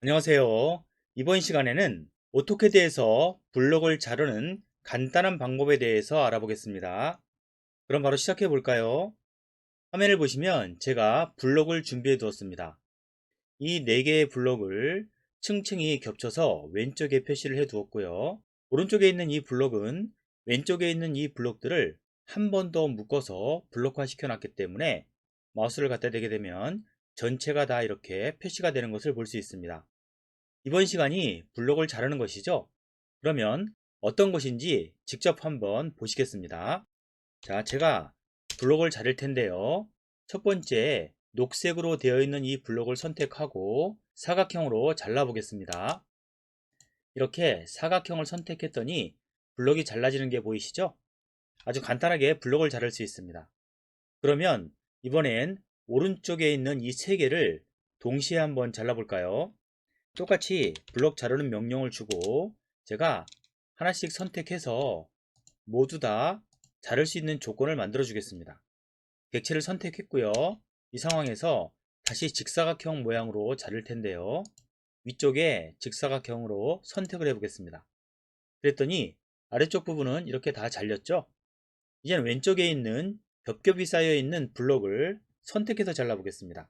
안녕하세요. 이번 시간에는 오토캐드에서 블록을 자르는 간단한 방법에 대해서 알아보겠습니다. 그럼 바로 시작해 볼까요? 화면을 보시면 제가 블록을 준비해 두었습니다. 이 4개의 블록을 층층이 겹쳐서 왼쪽에 표시를 해 두었고요. 오른쪽에 있는 이 블록은 왼쪽에 있는 이 블록들을 한 번 더 묶어서 블록화 시켜 놨기 때문에 마우스를 갖다 대게 되면 전체가 다 이렇게 표시가 되는 것을 볼 수 있습니다. 이번 시간이 블록을 자르는 것이죠. 그러면 어떤 것인지 직접 한번 보시겠습니다. 자, 제가 블록을 자를 텐데요. 첫 번째 녹색으로 되어 있는 이 블록을 선택하고 사각형으로 잘라 보겠습니다. 이렇게 사각형을 선택했더니 블록이 잘라지는 게 보이시죠? 아주 간단하게 블록을 자를 수 있습니다. 그러면 이번엔 오른쪽에 있는 이 세 개를 동시에 한번 잘라 볼까요? 똑같이 블록 자르는 명령을 주고 제가 하나씩 선택해서 모두 다 자를 수 있는 조건을 만들어 주겠습니다. 객체를 선택했고요. 이 상황에서 다시 직사각형 모양으로 자를 텐데요. 위쪽에 직사각형으로 선택을 해 보겠습니다. 그랬더니 아래쪽 부분은 이렇게 다 잘렸죠? 이제는 왼쪽에 있는 겹겹이 쌓여 있는 블록을 선택해서 잘라 보겠습니다.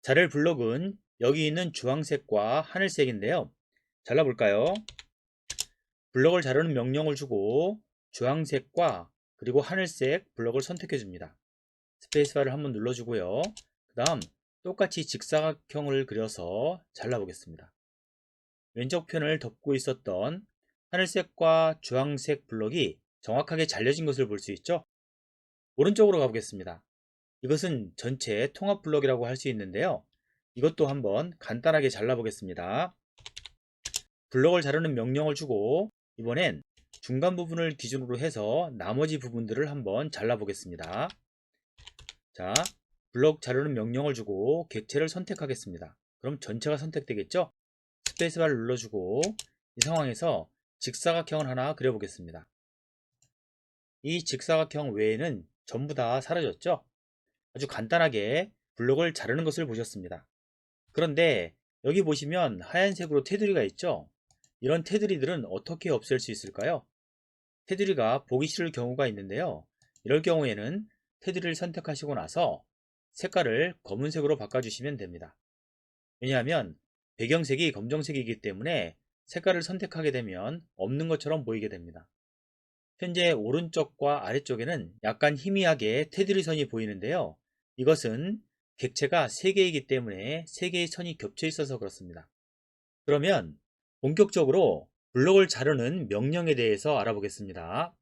자를 블록은 여기 있는 주황색과 하늘색인데요. 잘라볼까요? 블록을 자르는 명령을 주고 주황색과 그리고 하늘색 블록을 선택해 줍니다. 스페이스바를 한번 눌러주고요. 그 다음 똑같이 직사각형을 그려서 잘라보겠습니다. 왼쪽 편을 덮고 있었던 하늘색과 주황색 블록이 정확하게 잘려진 것을 볼 수 있죠? 오른쪽으로 가보겠습니다. 이것은 전체 통합 블록이라고 할 수 있는데요. 이것도 한번 간단하게 잘라보겠습니다. 블록을 자르는 명령을 주고 이번엔 중간 부분을 기준으로 해서 나머지 부분들을 한번 잘라보겠습니다. 자, 블록 자르는 명령을 주고 객체를 선택하겠습니다. 그럼 전체가 선택되겠죠? 스페이스바를 눌러주고 이 상황에서 직사각형을 하나 그려보겠습니다. 이 직사각형 외에는 전부 다 사라졌죠? 아주 간단하게 블록을 자르는 것을 보셨습니다. 그런데 여기 보시면 하얀색으로 테두리가 있죠? 이런 테두리들은 어떻게 없앨 수 있을까요? 테두리가 보기 싫을 경우가 있는데요. 이럴 경우에는 테두리를 선택하시고 나서 색깔을 검은색으로 바꿔주시면 됩니다. 왜냐하면 배경색이 검정색이기 때문에 색깔을 선택하게 되면 없는 것처럼 보이게 됩니다. 현재 오른쪽과 아래쪽에는 약간 희미하게 테두리 선이 보이는데요. 이것은 객체가 3개이기 때문에 3개의 선이 겹쳐 있어서 그렇습니다. 그러면 본격적으로 블록을 자르는 명령에 대해서 알아보겠습니다.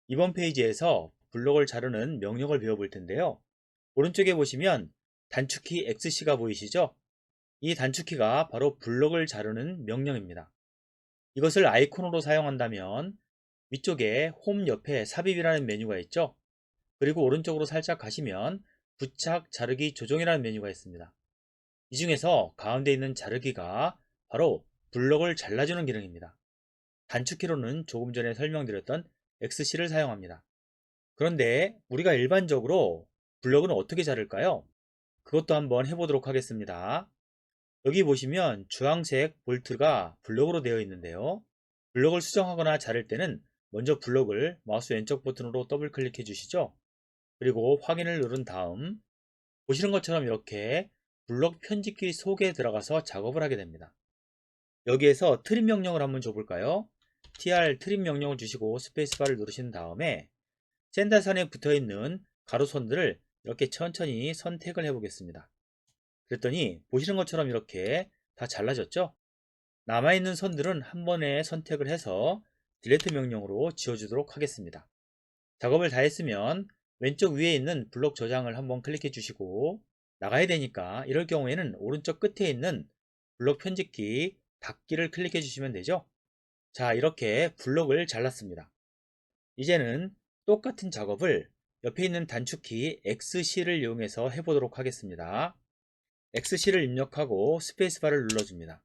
이번 페이지에서 블록을 자르는 명령을 배워볼 텐데요. 오른쪽에 보시면 단축키 XC가 보이시죠? 이 단축키가 바로 블록을 자르는 명령입니다. 이것을 아이콘으로 사용한다면 위쪽에 홈 옆에 삽입이라는 메뉴가 있죠? 그리고 오른쪽으로 살짝 가시면 부착, 자르기, 조정이라는 메뉴가 있습니다. 이 중에서 가운데 있는 자르기가 바로 블록을 잘라주는 기능입니다. 단축키로는 조금 전에 설명드렸던 XC를 사용합니다. 그런데 우리가 일반적으로 블록은 어떻게 자를까요? 그것도 한번 해보도록 하겠습니다. 여기 보시면 주황색 볼트가 블록으로 되어 있는데요. 블록을 수정하거나 자를 때는 먼저 블록을 마우스 왼쪽 버튼으로 더블 클릭해 주시죠. 그리고 확인을 누른 다음 보시는 것처럼 이렇게 블록 편집기 속에 들어가서 작업을 하게 됩니다. 여기에서 트림 명령을 한번 줘볼까요? tr 트림 명령을 주시고 스페이스바를 누르신 다음에 샌더선에 붙어있는 가로선들을 이렇게 천천히 선택을 해 보겠습니다. 그랬더니 보시는 것처럼 이렇게 다 잘라졌죠? 남아있는 선들은 한 번에 선택을 해서 딜리트 명령으로 지워주도록 하겠습니다. 작업을 다 했으면 왼쪽 위에 있는 블록 저장을 한번 클릭해 주시고 나가야 되니까 이럴 경우에는 오른쪽 끝에 있는 블록 편집기 닫기를 클릭해 주시면 되죠. 자, 이렇게 블록을 잘랐습니다. 이제는 똑같은 작업을 옆에 있는 단축키 XC를 이용해서 해보도록 하겠습니다. XC를 입력하고 스페이스바를 눌러줍니다.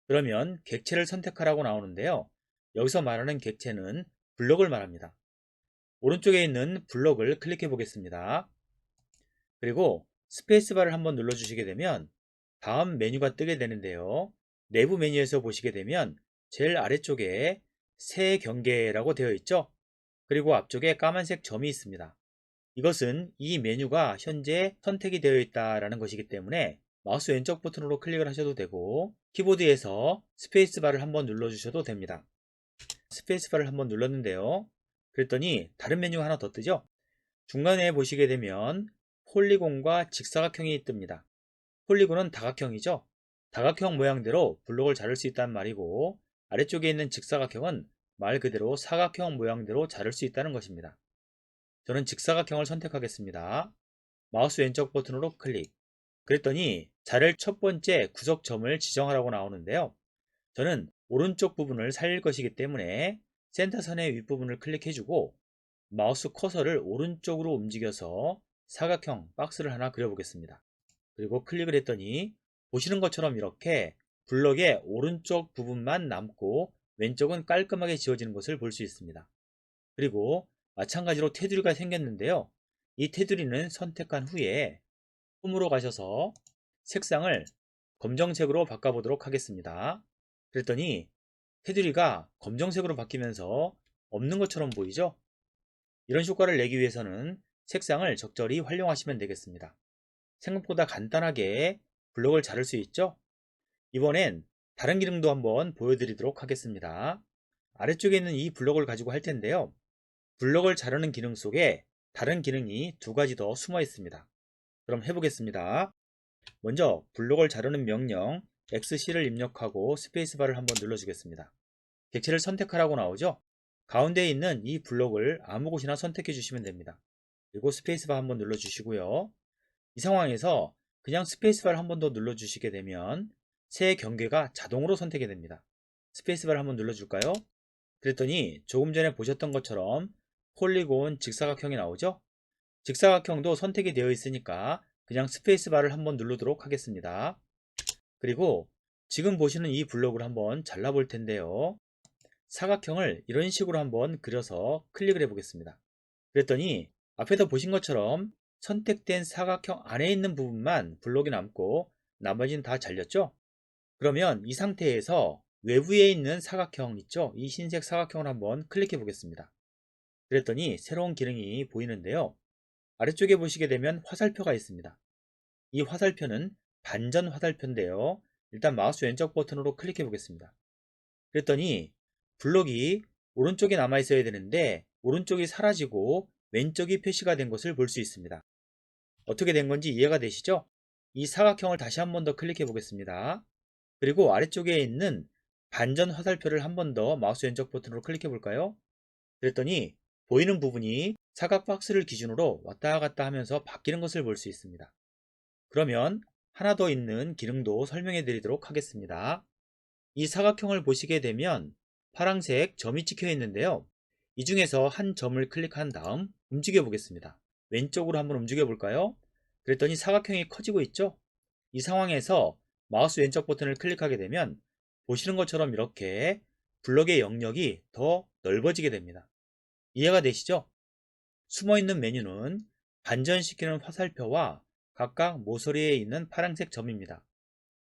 그러면 객체를 선택하라고 나오는데요. 여기서 말하는 객체는 블록을 말합니다. 오른쪽에 있는 블록을 클릭해 보겠습니다. 그리고 스페이스바를 한번 눌러주시게 되면 다음 메뉴가 뜨게 되는데요. 내부 메뉴에서 보시게 되면 제일 아래쪽에 새 경계라고 되어 있죠. 그리고 앞쪽에 까만색 점이 있습니다. 이것은 이 메뉴가 현재 선택이 되어 있다는 것이기 때문에 마우스 왼쪽 버튼으로 클릭을 하셔도 되고 키보드에서 스페이스바를 한번 눌러주셔도 됩니다. 스페이스바를 한번 눌렀는데요. 그랬더니 다른 메뉴가 하나 더 뜨죠. 중간에 보시게 되면 폴리곤과 직사각형이 뜹니다. 폴리곤은 다각형이죠. 다각형 모양대로 블록을 자를 수 있다는 말이고 아래쪽에 있는 직사각형은 말 그대로 사각형 모양대로 자를 수 있다는 것입니다. 저는 직사각형을 선택하겠습니다. 마우스 왼쪽 버튼으로 클릭. 그랬더니 자를 첫 번째 구석점을 지정하라고 나오는데요. 저는 오른쪽 부분을 살릴 것이기 때문에 센터선의 윗부분을 클릭해주고 마우스 커서를 오른쪽으로 움직여서 사각형 박스를 하나 그려보겠습니다. 그리고 클릭을 했더니 보시는 것처럼 이렇게 블럭의 오른쪽 부분만 남고 왼쪽은 깔끔하게 지워지는 것을 볼 수 있습니다. 그리고 마찬가지로 테두리가 생겼는데요. 이 테두리는 선택한 후에 홈으로 가셔서 색상을 검정색으로 바꿔보도록 하겠습니다. 그랬더니 테두리가 검정색으로 바뀌면서 없는 것처럼 보이죠? 이런 효과를 내기 위해서는 색상을 적절히 활용하시면 되겠습니다. 생각보다 간단하게 블록을 자를 수 있죠? 이번엔 다른 기능도 한번 보여드리도록 하겠습니다. 아래쪽에 있는 이 블록을 가지고 할 텐데요. 블록을 자르는 기능 속에 다른 기능이 두 가지 더 숨어 있습니다. 그럼 해보겠습니다. 먼저 블록을 자르는 명령 XC를 입력하고 스페이스바를 한번 눌러주겠습니다. 객체를 선택하라고 나오죠? 가운데에 있는 이 블록을 아무 곳이나 선택해 주시면 됩니다. 그리고 스페이스바 한번 눌러주시고요. 이 상황에서 그냥 스페이스바를 한번 더 눌러주시게 되면 새 경계가 자동으로 선택이 됩니다. 스페이스바를 한번 눌러줄까요? 그랬더니 조금 전에 보셨던 것처럼 폴리곤 직사각형이 나오죠? 직사각형도 선택이 되어 있으니까 그냥 스페이스바를 한번 누르도록 하겠습니다. 그리고 지금 보시는 이 블록을 한번 잘라 볼 텐데요. 사각형을 이런 식으로 한번 그려서 클릭을 해 보겠습니다. 그랬더니 앞에서 보신 것처럼 선택된 사각형 안에 있는 부분만 블록이 남고 나머지는 다 잘렸죠? 그러면 이 상태에서 외부에 있는 사각형 있죠? 이 흰색 사각형을 한번 클릭해 보겠습니다. 그랬더니 새로운 기능이 보이는데요. 아래쪽에 보시게 되면 화살표가 있습니다. 이 화살표는 반전 화살표인데요. 일단 마우스 왼쪽 버튼으로 클릭해 보겠습니다. 그랬더니 블록이 오른쪽에 남아 있어야 되는데 오른쪽이 사라지고 왼쪽이 표시가 된 것을 볼 수 있습니다. 어떻게 된 건지 이해가 되시죠? 이 사각형을 다시 한 번 더 클릭해 보겠습니다. 그리고 아래쪽에 있는 반전 화살표를 한 번 더 마우스 왼쪽 버튼으로 클릭해 볼까요? 그랬더니 보이는 부분이 사각 박스를 기준으로 왔다 갔다 하면서 바뀌는 것을 볼 수 있습니다. 그러면 하나 더 있는 기능도 설명해 드리도록 하겠습니다. 이 사각형을 보시게 되면 파란색 점이 찍혀 있는데요. 이 중에서 한 점을 클릭한 다음 움직여 보겠습니다. 왼쪽으로 한번 움직여 볼까요? 그랬더니 사각형이 커지고 있죠? 이 상황에서 마우스 왼쪽 버튼을 클릭하게 되면 보시는 것처럼 이렇게 블럭의 영역이 더 넓어지게 됩니다. 이해가 되시죠? 숨어있는 메뉴는 반전시키는 화살표와 각각 모서리에 있는 파란색 점입니다.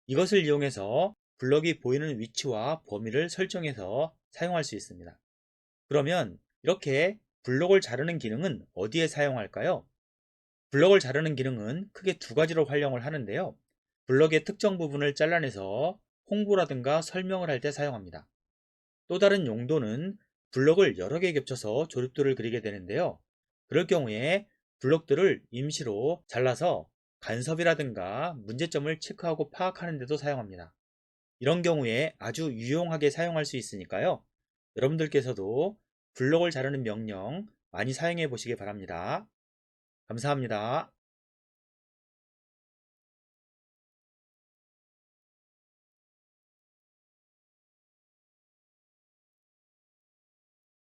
이것을 이용해서 블럭이 보이는 위치와 범위를 설정해서 사용할 수 있습니다. 그러면 이렇게 블록을 자르는 기능은 어디에 사용할까요? 블록을 자르는 기능은 크게 두 가지로 활용을 하는데요. 블럭의 특정 부분을 잘라내서 홍보라든가 설명을 할 때 사용합니다. 또 다른 용도는 블록을 여러 개 겹쳐서 조립도를 그리게 되는데요. 그럴 경우에 블록들을 임시로 잘라서 간섭이라든가 문제점을 체크하고 파악하는 데도 사용합니다. 이런 경우에 아주 유용하게 사용할 수 있으니까요. 여러분들께서도 블록을 자르는 명령 많이 사용해 보시기 바랍니다. 감사합니다.